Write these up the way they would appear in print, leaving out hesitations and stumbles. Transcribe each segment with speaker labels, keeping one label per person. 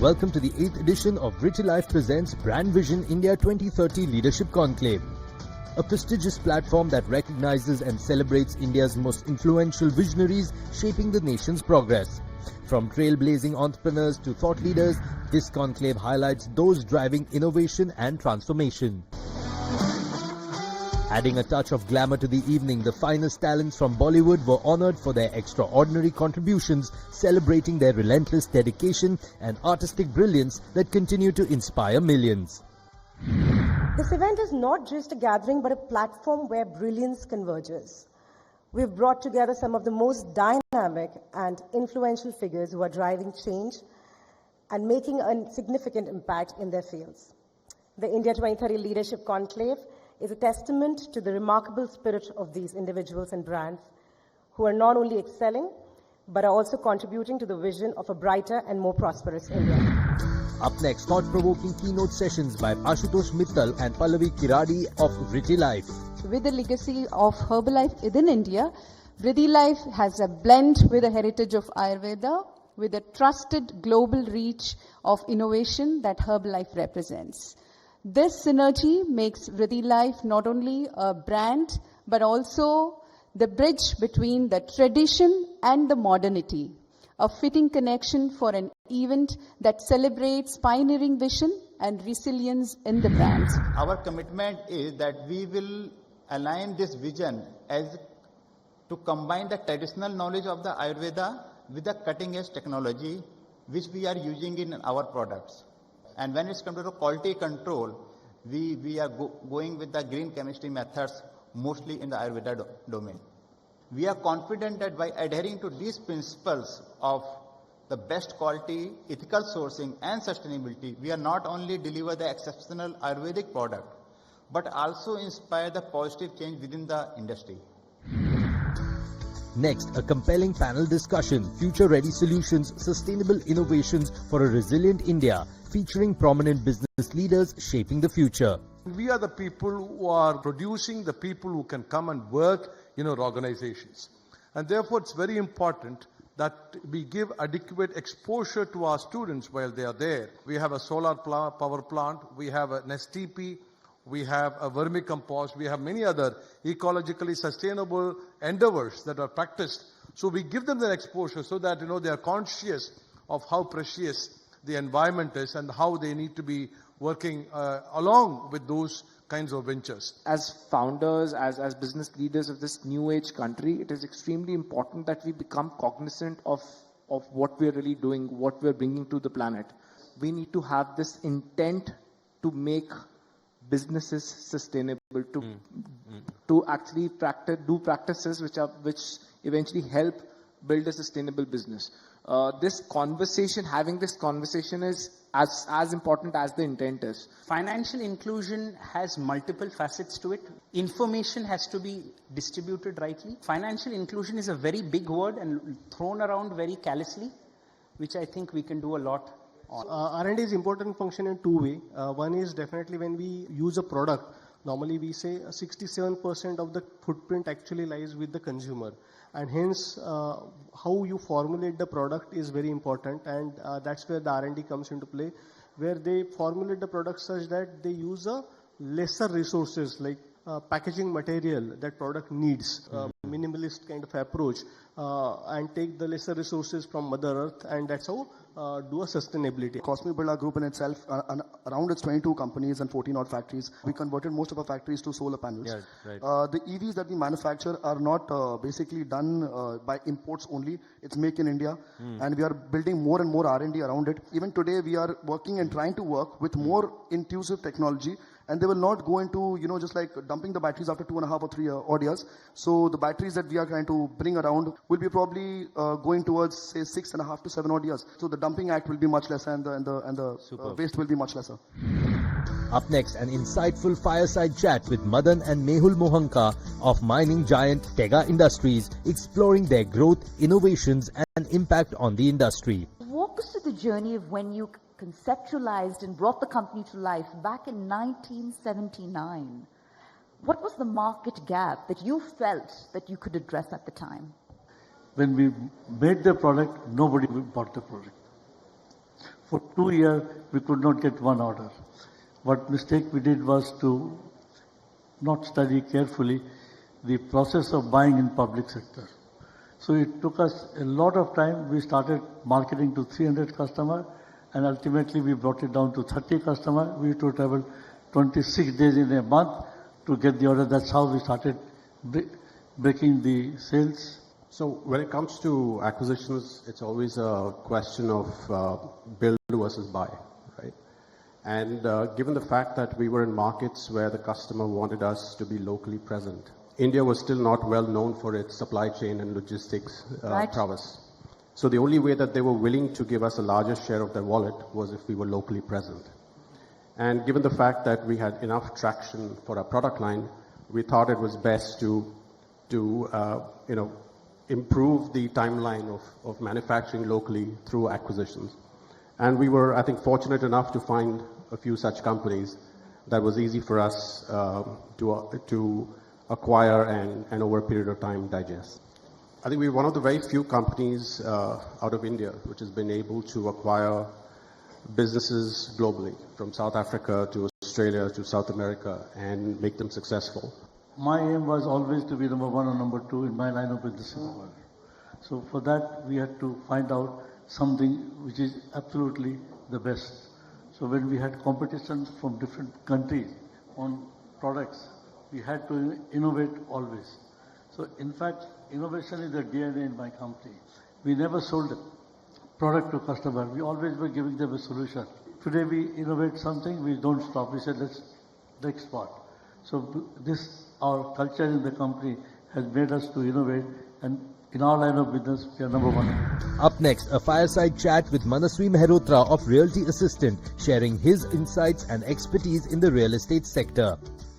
Speaker 1: Welcome to the 8th edition of Visionaries presents Brand Vision India 2030 Leadership Conclave, a prestigious platform that recognizes and celebrates India's most influential visionaries shaping the nation's progress. From trailblazing entrepreneurs to thought leaders, this conclave highlights those driving innovation and transformation. Adding a touch of glamour to the evening, the finest talents from Bollywood were honored for their extraordinary contributions, celebrating their relentless dedication and artistic brilliance that continue to inspire millions.
Speaker 2: This event is not just a gathering but a platform where brilliance converges. We've brought together some of the most dynamic and influential figures who are driving change and making a significant impact in their fields. The India 2030 Leadership Conclave is a testament to the remarkable spirit of these individuals and brands who are not only excelling, but are also contributing to the vision of a brighter and more prosperous India.
Speaker 1: Up next, thought-provoking keynote sessions by Ashutosh Mittal and Pallavi Kiradi of Vriddhi Life.
Speaker 3: With the legacy of Herbalife within India, Vriddhi Life has a blend with the heritage of Ayurveda, with a trusted global reach of innovation that Herbalife represents. This synergy makes Vriddhi Life not only a brand, but also the bridge between the tradition and the modernity, a fitting connection for an event that celebrates pioneering vision and resilience in the brands.
Speaker 4: Our commitment is that we will align this vision as to combine the traditional knowledge of the Ayurveda with the cutting-edge technology which we are using in our products. And when it's come to the quality control, we are going with the green chemistry methods, mostly in the Ayurveda domain. We are confident that by adhering to these principles of the best quality, ethical sourcing and sustainability, we are not only deliver the exceptional Ayurvedic product, but also inspire the positive change within the industry.
Speaker 1: Next, a compelling panel discussion, Future-Ready Solutions, Sustainable Innovations for a Resilient India, featuring prominent business leaders shaping the future.
Speaker 5: We are the people who are producing the people who can come and work in our organizations. And therefore, it's very important that we give adequate exposure to our students while they are there. We have a solar power plant, we have an STP, we have a vermicompost, we have many other ecologically sustainable endeavors that are practiced. So we give them that exposure so that they are conscious of how precious the environment is and how they need to be working along with those kinds of ventures.
Speaker 6: As founders, as business leaders of this new age country, it is extremely important that we become cognizant of what we are really doing, what we are bringing to the planet. We need to have this intent to make businesses sustainable, to actually do practices which eventually help build a sustainable business. Having this conversation is as important as the intent is.
Speaker 7: Financial inclusion has multiple facets to it. Information has to be distributed rightly. Financial inclusion is a very big word and thrown around very callously, which I think we can do a lot on.
Speaker 8: R&D is important function in two ways. One is definitely when we use a product, normally we say 67% of the footprint actually lies with the consumer. And hence, how you formulate the product is very important, and that's where the R&D comes into play, where they formulate the product such that they use a lesser resources like packaging material that product needs, minimalist kind of approach, and take the lesser resources from Mother Earth, and that's how do a sustainability.
Speaker 9: Cosmic Birla Group in itself, around its 22 companies and 14 odd factories, we converted most of our factories to solar panels.
Speaker 1: Yeah, right.
Speaker 9: The EVs that we manufacture are not basically done by imports only. It's make in India, and we are building more and more R&D around it. Even today, we are working and trying to work with more intuitive technology, and they will not go into, just like dumping the batteries after 2.5 or 3 odd years. So the batteries that we are trying to bring around will be probably going towards, say, 6.5 to 7 odd years. So the dumping act will be much lesser, and the waste will be much lesser.
Speaker 1: Up next, an insightful fireside chat with Madan and Mehul Mohanka of mining giant Tega Industries, exploring their growth, innovations and impact on the industry.
Speaker 10: Walk us through the journey of when you conceptualized and brought the company to life back in 1979. What was the market gap that you felt that you could address at the time?
Speaker 11: When we made the product, nobody bought the product. For 2 years, we could not get one order. What mistake we did was to not study carefully the process of buying in public sector. So it took us a lot of time. We started marketing to 300 customers, and ultimately we brought it down to 30 customers. We used to travel 26 days in a month to get the order. That's how we started breaking the sales.
Speaker 12: So when it comes to acquisitions, it's always a question of build versus buy, right? And given the fact that we were in markets where the customer wanted us to be locally present, India was still not well known for its supply chain and logistics prowess. So the only way that they were willing to give us a larger share of their wallet was if we were locally present. And given the fact that we had enough traction for our product line, we thought it was best to improve the timeline of manufacturing locally through acquisitions. And we were, I think, fortunate enough to find a few such companies that was easy for us to acquire and over a period of time digest. I think we're one of the very few companies out of India which has been able to acquire businesses globally, from South Africa to Australia to South America, and make them successful.
Speaker 11: My aim was always to be number one or number two in my line of business in the world. So for that, we had to find out something which is absolutely the best. So when we had competition from different countries on products, we had to innovate always. So in fact, innovation is the DNA in my company. We never sold a product to customer. We always were giving them a solution. Today we innovate something, we don't stop. We said, let's next part. So this, our culture in the company has made us to innovate, and in our line of business, we are number one.
Speaker 1: Up next, a fireside chat with Manaswi Mehrotra of Realty Assistant, sharing his insights and expertise in the real estate sector.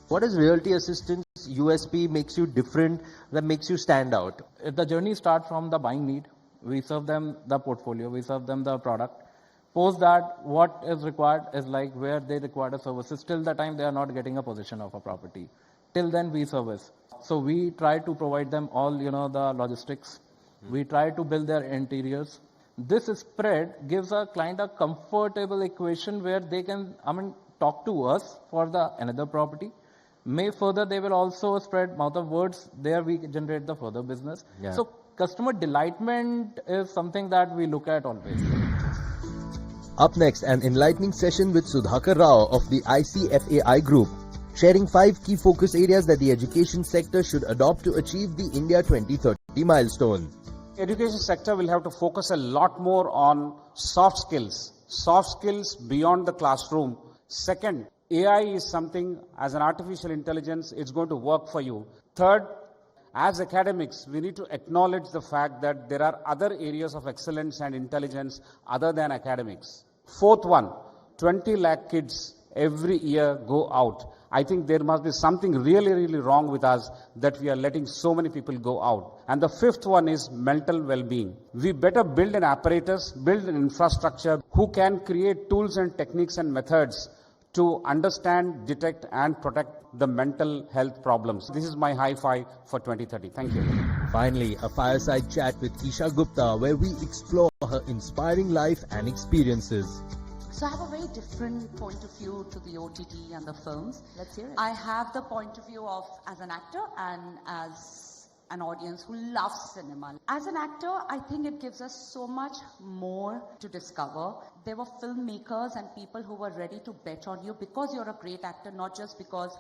Speaker 13: What is Realty Assistant's USP makes you different, that makes you stand out?
Speaker 14: The journey starts from the buying need. We serve them the portfolio, we serve them the product. Post that, what is required is like where they require the services till the time they are not getting a possession of a property. Till then we service. So we try to provide them all, the logistics. We try to build their interiors. This spread gives a client a comfortable equation where they can, talk to us for another property. May further, they will also spread mouth of words. There we generate the further business. Yeah. So customer delightment is something that we look at always.
Speaker 1: Up next, an enlightening session with Sudhakar Rao of the ICFAI Group, sharing 5 key focus areas that the education sector should adopt to achieve the India 2030 milestone.
Speaker 15: Education sector will have to focus a lot more on soft skills beyond the classroom. Second, AI is something, as an artificial intelligence, it's going to work for you. Third, as academics, we need to acknowledge the fact that there are other areas of excellence and intelligence other than academics. Fourth one, 20 lakh kids every year go out. I think there must be something really, really wrong with us that we are letting so many people go out. And the fifth one is mental well-being. We better build an apparatus, build an infrastructure who can create tools and techniques and methods to understand, detect and protect the mental health problems. This is my high five for 2030. Thank you.
Speaker 1: Finally, a fireside chat with Esha Gupta, where we explore her inspiring life and experiences.
Speaker 16: So I have a very different point of view to the OTT and the films.
Speaker 10: Let's hear it.
Speaker 16: I have the point of view of as an actor and as an audience who loves cinema. As an actor, I think it gives us so much more to discover. There were filmmakers and people who were ready to bet on you because you're a great actor, not just because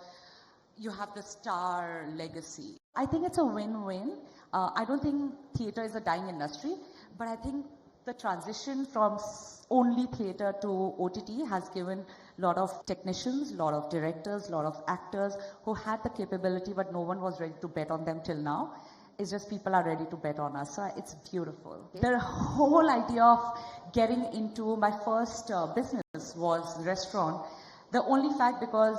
Speaker 16: you have the star legacy. I think it's a win-win. I don't think theatre is a dying industry, but I think the transition from only theatre to OTT has given a lot of technicians, a lot of directors, a lot of actors who had the capability, but no one was ready to bet on them till now. It's just people are ready to bet on us. So it's beautiful. The whole idea of getting into my first business was restaurant. The only fact because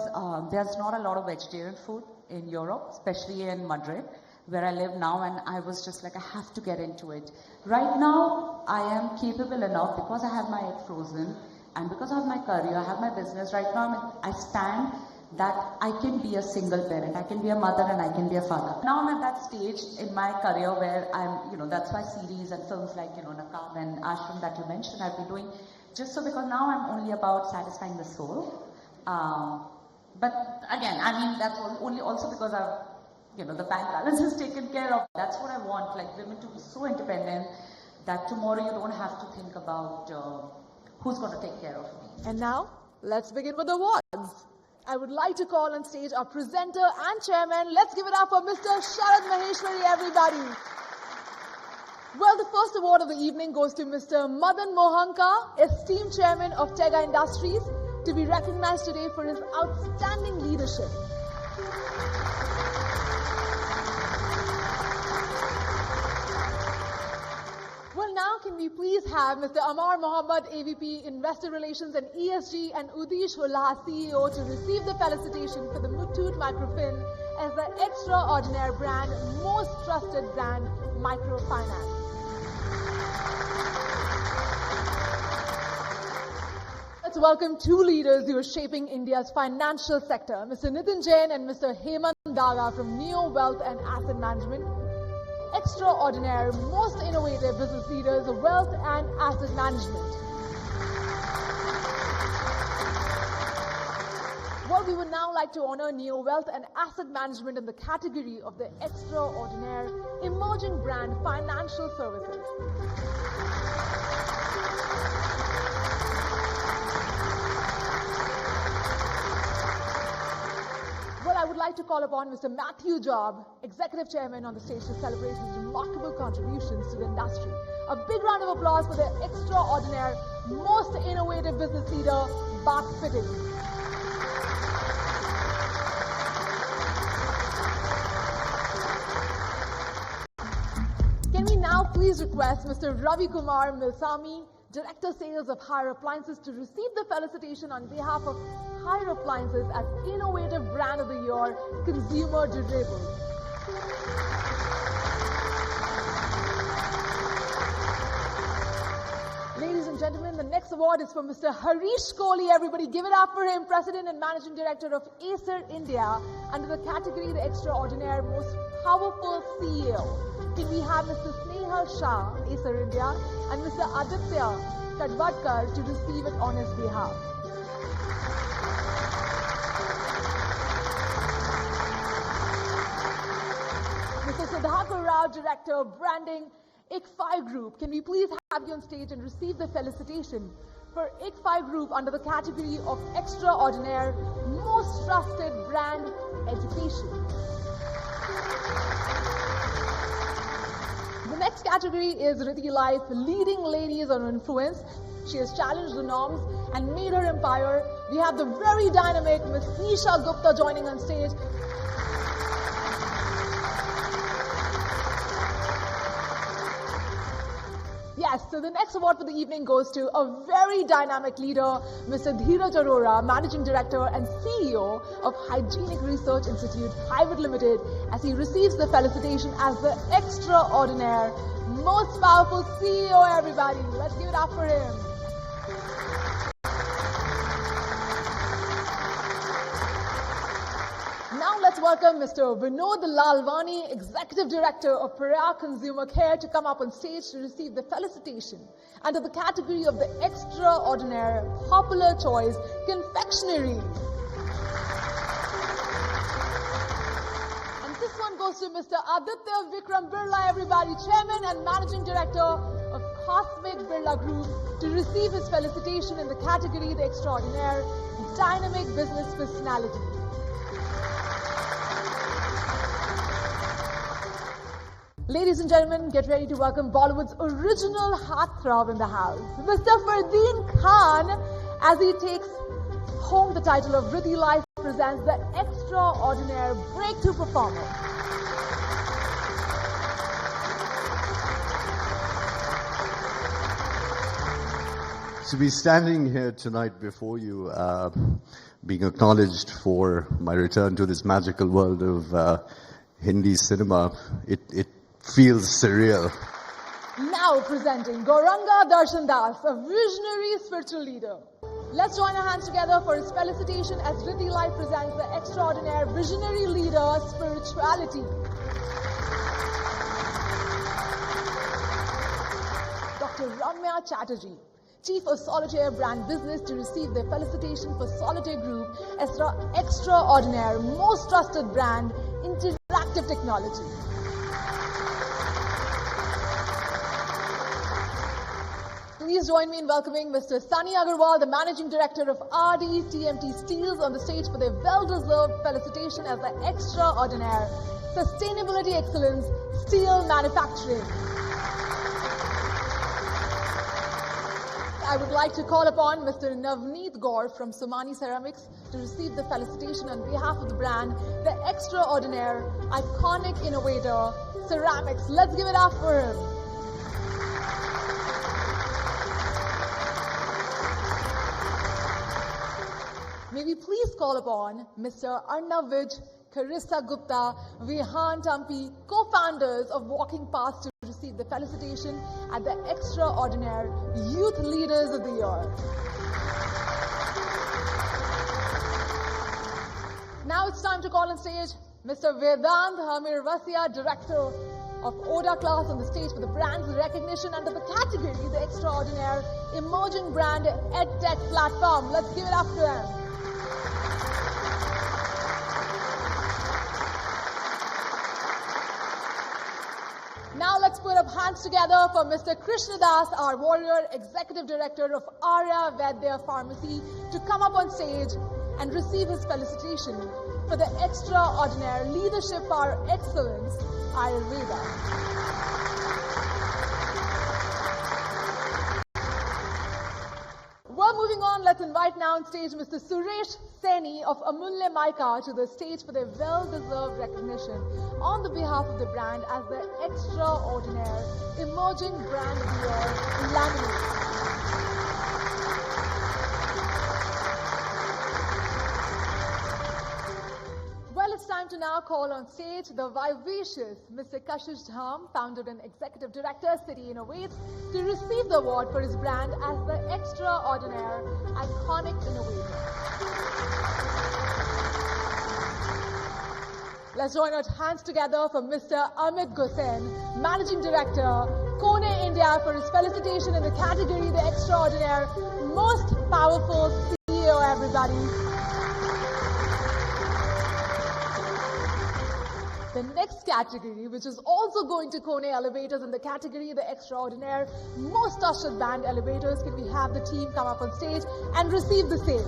Speaker 16: there's not a lot of vegetarian food in Europe, especially in Madrid, where I live now, and I was just like, I have to get into it. Right now, I am capable enough because I have my egg frozen and because I have my career, I have my business. Right now, I stand that I can be a single parent, I can be a mother and I can be a father. Now I'm at that stage in my career where I'm, that's why series and films like, Nakab and Ashram that you mentioned, I've been doing just so because now I'm only about satisfying the soul. But again, I mean, that's only also because I've, the bank balance is taken care of. That's what I want, like women to be so independent that tomorrow you don't have to think about who's going to take care of me.
Speaker 17: And now, let's begin with the awards. I would like to call on stage our presenter and chairman. Let's give it up for Mr. Sharad Maheshwari, everybody. Well, the first award of the evening goes to Mr. Madan Mohanka, esteemed chairman of Tega Industries, to be recognized today for his outstanding leadership. Well, now can we please have Mr. Amar Mohammed, AVP, Investor Relations and ESG, and Udish Hullah, CEO, to receive the felicitation for the Muthoot Microfin as the extraordinary brand, most trusted brand, microfinance. Let's welcome two leaders who are shaping India's financial sector, Mr. Nitin Jain and Mr. Hemant Daga from Neo Wealth and Asset Management. Extraordinary, most innovative business leaders of wealth and asset management. Well, we would now like to honor Neo Wealth and Asset Management in the category of the extraordinary emerging brand financial services. I would like to call upon Mr. Matthew Job, Executive Chairman, on the stage to celebrate his remarkable contributions to the industry. A big round of applause for the extraordinary, most innovative business leader, Bart Fitting. Can we now please request Mr. Ravi Kumar Milsami, Director Sales of Hire Appliances, to receive the felicitation on behalf of Hire Appliances as Innovative Brand of the Year, Consumer Durables. Ladies and gentlemen, the next award is for Mr. Harish Kohli. Everybody give it up for him, President and Managing Director of Acer India, under the category The Extraordinary Most Powerful CEO. Can we have Mr. Snehal Shah, Acer India, and Mr. Aditya Kadwadkar to receive it on his behalf. Mr. Sudhakar Rao, Director of Branding, ICFI Group. Can we please have you on stage and receive the felicitation for ICFI Group under the category of Extraordinary Most Trusted Brand Education. The next category is Riddhi Life, Leading Ladies on Influence. She has challenged the norms and made her empire. We have the very dynamic Ms. Esha Gupta joining on stage. Yes, so the next award for the evening goes to a very dynamic leader, Mr. Dheeraj Arora, Managing Director and CEO of Hygienic Research Institute Private Limited, as he receives the felicitation as the Extraordinary Most Powerful CEO, everybody. Let's give it up for him. Now let's welcome Mr. Vinod Lalwani, Executive Director of Praya Consumer Care, to come up on stage to receive the felicitation under the category of the Extraordinary Popular Choice Confectionery. And this one goes to Mr. Aditya Vikram Birla, everybody, Chairman and Managing Director of Cosmic Birla Group, to receive his felicitation in the category the Extraordinary Dynamic Business Personality. Ladies and gentlemen, get ready to welcome Bollywood's original heartthrob in the house, Mr. Fardeen Khan, as he takes home the title of Riddhi Life presents the Extraordinary Breakthrough Performer.
Speaker 18: To be standing here tonight before you, being acknowledged for my return to this magical world of Hindi cinema, it feels surreal.
Speaker 17: Now presenting Gauranga Darshan Das, a visionary spiritual leader. Let's join our hands together for his felicitation as Riddhi Life presents the Extraordinary Visionary Leader Spirituality. Dr. Ramya Chatterjee, Chief of Solitaire Brand Business, to receive their felicitation for Solitaire Group as extraordinary, most trusted brand, interactive technology. Please join me in welcoming Mr. Sunny Agarwal, the Managing Director of RD TMT Steels, on the stage for their well-deserved felicitation as the Extraordinaire Sustainability Excellence Steel Manufacturing. I would like to call upon Mr. Navneet Gaur from Somani Ceramics to receive the felicitation on behalf of the brand, the Extraordinaire Iconic Innovator Ceramics. Let's give it up for him. May we please call upon Mr. Arnavij, Esha Gupta, Vihan Tampi, co-founders of Walking Paths, to receive the felicitation at the Extraordinary Youth Leaders of the Year. Now it's time to call on stage Mr. Vedant Hamirvasia, Director of Oda Class, on the stage for the brand's recognition under the category, the Extraordinary Emerging Brand EdTech Platform. Let's give it up to them. Now let's put up hands together for Mr. Krishnadas, our warrior, Executive Director of Arya Vaidya Pharmacy, to come up on stage and receive his felicitation for the Extraordinary Leadership for Excellence, Ayurveda. Well, moving on, let's invite now on stage Mr. Suresh Seni of Amulya Maika to the stage for their well-deserved recognition on the behalf of the brand as the Extraordinary Emerging Brand of the Year, Laminate. Well, it's time to now call on stage the vivacious Mr. Kashish Dham, founder and Executive Director, City Innovates, to receive the award for his brand as the Extraordinary Iconic Innovator. Let's join our hands together for Mr. Amit Gosen, Managing Director, Kone India, for his felicitation in the category the Extraordinary Most Powerful CEO, everybody. The next category, which is also going to Kone Elevators in the category the Extraordinary Most Trusted Brand Elevators, can we have the team come up on stage and receive the same?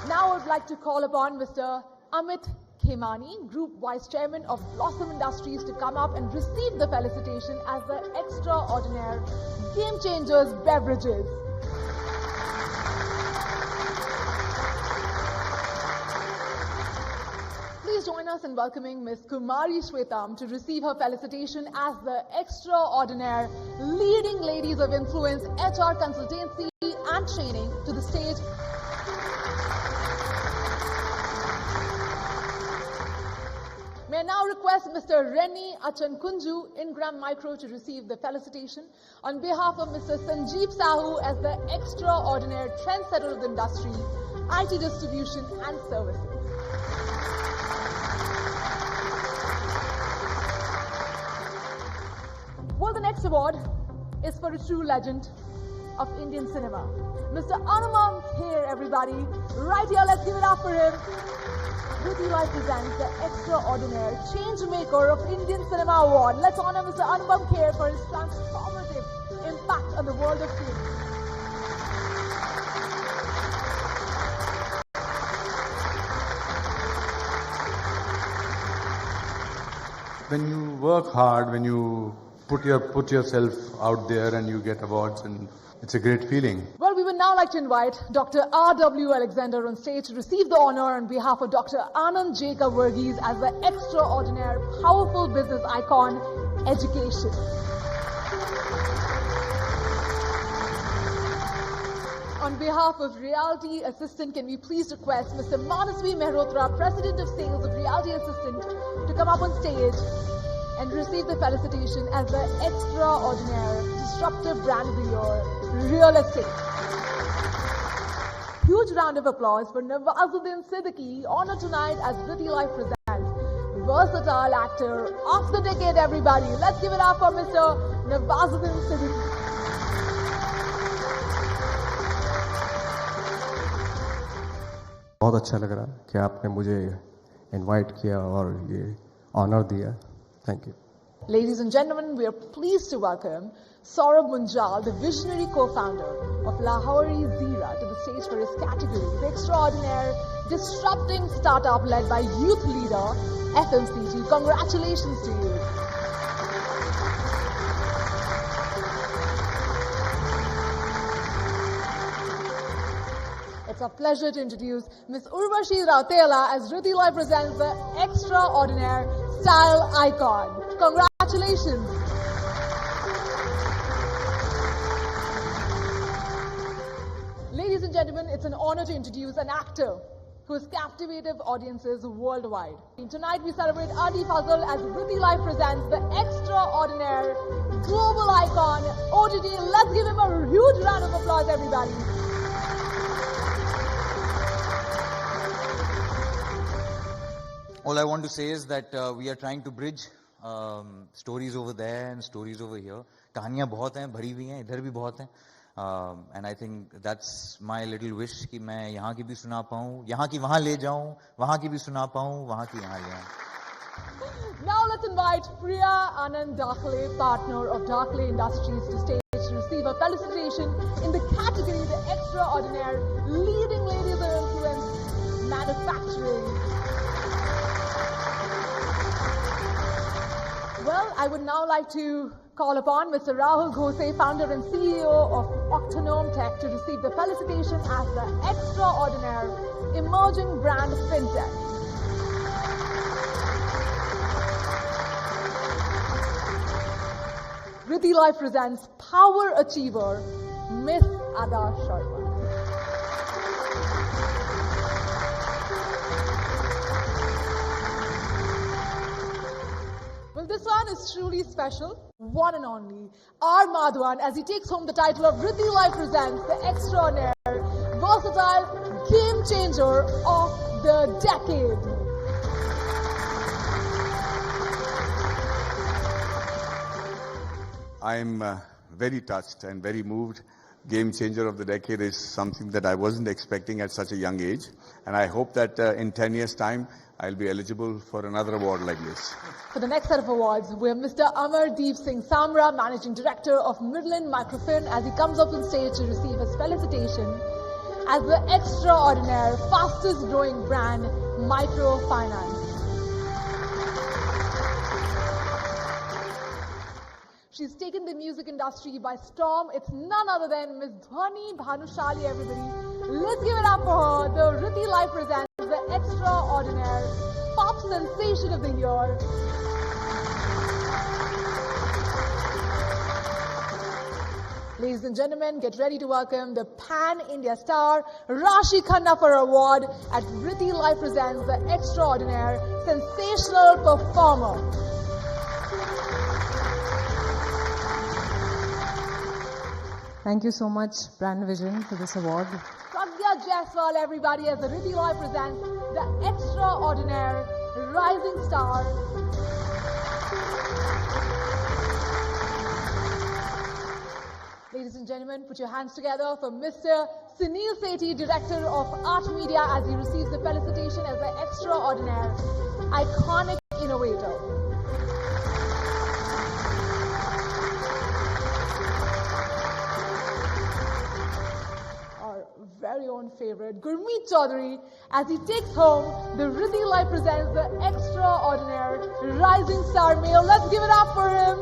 Speaker 17: Now I would like to call upon Mr. Amit Khemani, Group Vice Chairman of Blossom Industries, to come up and receive the felicitation as the Extraordinary Game Changers Beverages. Please join us in welcoming Ms. Kumari Shwetam to receive her felicitation as the Extraordinary Leading Ladies of Influence HR Consultancy and Training to the stage. May I now request Mr. Reni Achankunju, Ingram Micro, to receive the felicitation on behalf of Mr. Sanjeev Sahu as the Extraordinary Trendsetter of the Industry, IT Distribution and Services. Well, the next award is for a true legend of Indian cinema. Mr. Anupam Kher, everybody. Right here, let's give it up for him. Kriti Life presents the Extraordinary Changemaker of Indian Cinema Award. Let's honor Mr. Anupam Kher for his transformative impact on the world of film.
Speaker 5: When you work hard, when you put yourself out there and you get awards, and it's a great feeling.
Speaker 17: Well, we would now like to invite Dr. R.W. Alexander on stage to receive the honor on behalf of Dr. Anand Jacob Verghese as the Extraordinary Powerful Business Icon, Education. On behalf of Realty Assistant, can we please request Mr. Manasvi Mehrotra, President of Sales of Realty Assistant, to come up on stage and receive the felicitation as the Extraordinary Disruptive Brand of the Year, Real Estate. Huge round of applause for Nawazuddin Siddiqui, honored tonight as Kriti Life presents versatile actor of the decade, everybody. Let's give it up for Mr. Nawazuddin Siddiqui.
Speaker 19: बहुत अच्छा लग रहा है कि आपने मुझे invite किया और ये ऑनर दिया. Thank you.
Speaker 17: Ladies and gentlemen, we are pleased to welcome Saurabh Munjal, the visionary co-founder of Lahori Zira, to the stage for his category, the extraordinary, disrupting startup led by youth leader FMCG. Congratulations to you. It's a pleasure to introduce Ms. Urvashi Rautela as Riddhi Lai presents the extraordinary style icon. Congratulations. Ladies and gentlemen, it's an honor to introduce an actor who has captivated audiences worldwide. Tonight we celebrate Adi Fazal as Riddhi Lai presents the extraordinary global icon OTT. Let's give him a huge round of applause, everybody.
Speaker 20: All I want to say is that we are trying to bridge stories over there and stories over here. कहानियाँ बहुत हैं, भरी हुई हैं, इधर भी बहुत हैं. And I think that's my little wish कि मैं यहाँ की भी सुना पाऊँ, यहाँ की वहाँ ले जाऊँ, वहाँ की भी सुना पाऊँ, वहाँ की यहाँ ले आऊँ.
Speaker 17: Now let's invite Priya Anand Dakle, partner of Dakle Industries, to stage to receive a felicitation in the category The Extraordinary Leading Ladies of Influence Manufacturing. Well, I would now like to call upon Mr. Rahul Ghose, founder and CEO of Octonome Tech, to receive the felicitation as the Extraordinary Emerging Brand FinTech. Riddhi Lai presents Power Achiever, Miss Ada Sharma. Well, this one is truly special. One and only R. Madhwan, as he takes home the title of Riddhi Lai presents the extraordinary, versatile game changer of the decade.
Speaker 21: I'm very touched and very moved. Game changer of the decade is something that I wasn't expecting at such a young age. And I hope that in 10 years' time, I'll be eligible for another award like this.
Speaker 17: For the next set of awards, we have Mr. Amardeep Singh Samra, Managing Director of Midland Microfin, as he comes up on stage to receive his felicitation as the extraordinary, fastest growing brand, Microfinance. She's taken the music industry by storm. It's none other than Ms. Dhwani Bhanushali, everybody. Let's give it up for her. The Riddhi Lai presents the extraordinary pop sensation of the year. Ladies and gentlemen, get ready to welcome the Pan-India star, Rashi Khanna, for an award at Riddhi Lai presents the extraordinary, sensational performer.
Speaker 22: Thank you so much, Brand Vision, for this award.
Speaker 17: Pragya Jaiswal, everybody, as the Riddhi Lai presents the extraordinary rising star. Ladies and gentlemen, put your hands together for Mr. Sunil Sethi, Director of Art Media, as he receives the felicitation as the extraordinary, iconic innovator. Very own favorite, Gurmeet Chaudhary, as he takes home the Riddhi Lai presents the extraordinary rising star male. Let's give it up for him.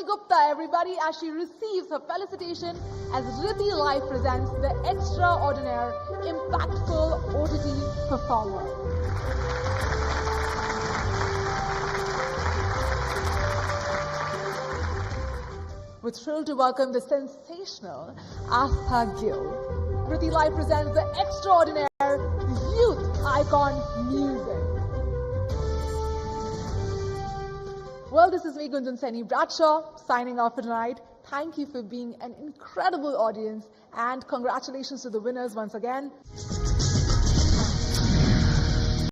Speaker 17: Esha Gupta, everybody, as she receives her felicitation as Riddhi Lai presents the extraordinary, impactful OTT performer. We're thrilled to welcome the sensational Astha Gill. Riddhi Lai presents the extraordinary youth icon music. Well, this is me, Gunjan Seni Bradshaw, signing off for tonight. Thank you for being an incredible audience And congratulations to the winners once again.